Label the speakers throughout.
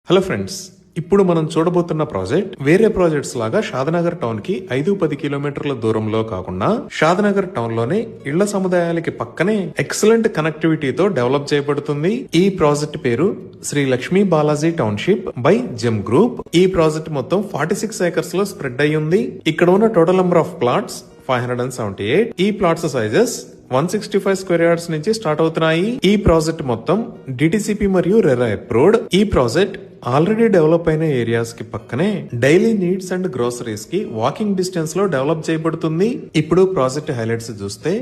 Speaker 1: Hello friends, ఇప్పుడు మనం చూడబోతున్న project వేరే ప్రాజెక్ట్స్ లాగా షాదనగర్ టౌన్ కి 5-10 కిలోమీటర్ల దూరంలో కాకుండా షాదనగర్ టౌన్ లోనే ఇళ్ల సముదాయాలకి పక్కనే ఎక్సలెంట్ కనెక్టివిటీతో డెవలప్ చేయబడుతుంది. ఈ ప్రాజెక్ట్ పేరు Shri Lakshmi Balaji township by Gem group. ఈ ప్రాజెక్ట్ మొత్తం 46 ఏకర్స్ లో స్ప్రెడ్ అయి ఉంది. ఇక్కడ ఉన్న టోటల్ నెంబర్ ఆఫ్ ప్లాట్స్ 578. ఈ ప్లాట్స్ సైజెస్ 165 స్క్వేర్ యార్డ్స్ నుంచి స్టార్ట్ అవుతున్నాయి. ఈ ప్రాజెక్ట్ మొత్తం డిటిసిపి మరియు రెరా అప్రూవ్డ్. ఈ ప్రాజెక్ట్ ఆల్రెడీ డెవలప్ అయిన ఏరియాస్ కి పక్కనే డైలీ నీడ్స్ అండ్ గ్రోసరీస్ కి వాకింగ్ డిస్టెన్స్ లో డెవలప్ చేయబడుతుంది. ఇప్పుడు ప్రాజెక్ట్ హైలైట్స్ చూస్తే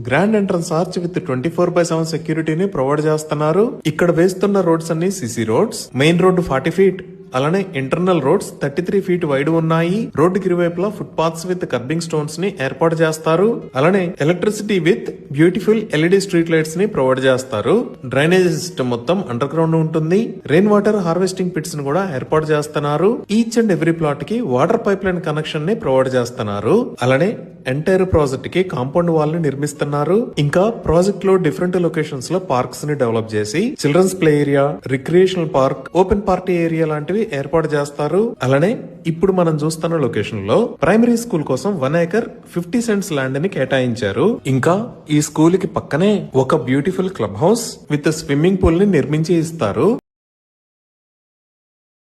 Speaker 1: గ్రాండ్ ఎంట్రన్స్ ఆర్చ్ విత్ 24/7 సెక్యూరిటీని ప్రొవైడ్ చేస్తున్నారు. ఇక్కడ వేస్తున్న రోడ్స్ అన్ని CC roads. Main road 40 feet, అలానే ఇంటర్నల్ రోడ్స్ 33 ఫీట్ వైడ్ ఉన్నాయి. రోడ్డుకి ఇరువైపులా foot paths with curbing stones ని ఏర్పాటు చేస్తారు. అలానే electricity with beautiful LED street lights ని ప్రొవైడ్ చేస్తారు. డ్రైనేజ్ సిస్టమ్ మొత్తం అండర్ గ్రౌండ్ ఉంటుంది. రెయిన్ వాటర్ హార్వెస్టింగ్ పిట్స్ ని కూడా ఏర్పాటు చేస్తున్నారు. ఈచ్ అండ్ ఎవ్రీ ప్లాట్ కి వాటర్ పైప్ లైన్ కనెక్షన్ ని ప్రొవైడ్ చేస్తున్నారు. అలానే ఎంటైర్ ప్రాజెక్ట్ కి కాంపౌండ్ వాల్ ని నిర్మిస్తున్నారు. ఇంకా ప్రాజెక్ట్ లో డిఫరెంట్ లొకేషన్స్ లో పార్క్స్ ని డెవలప్ చేసి children's play area, recreational park, open party area లాంటివి ఏర్పాటు చేస్తారు. అలానే ఇప్పుడు మనం చూస్తున్న లొకేషన్ లో ప్రైమరీ స్కూల్ కోసం 1 acre 50 cents ల్యాండ్ ని కేటాయించారు. ఇంకా ఈ స్కూల్ కి పక్కనే ఒక beautiful club house with swimming pool ని నిర్మించి ఇస్తారు.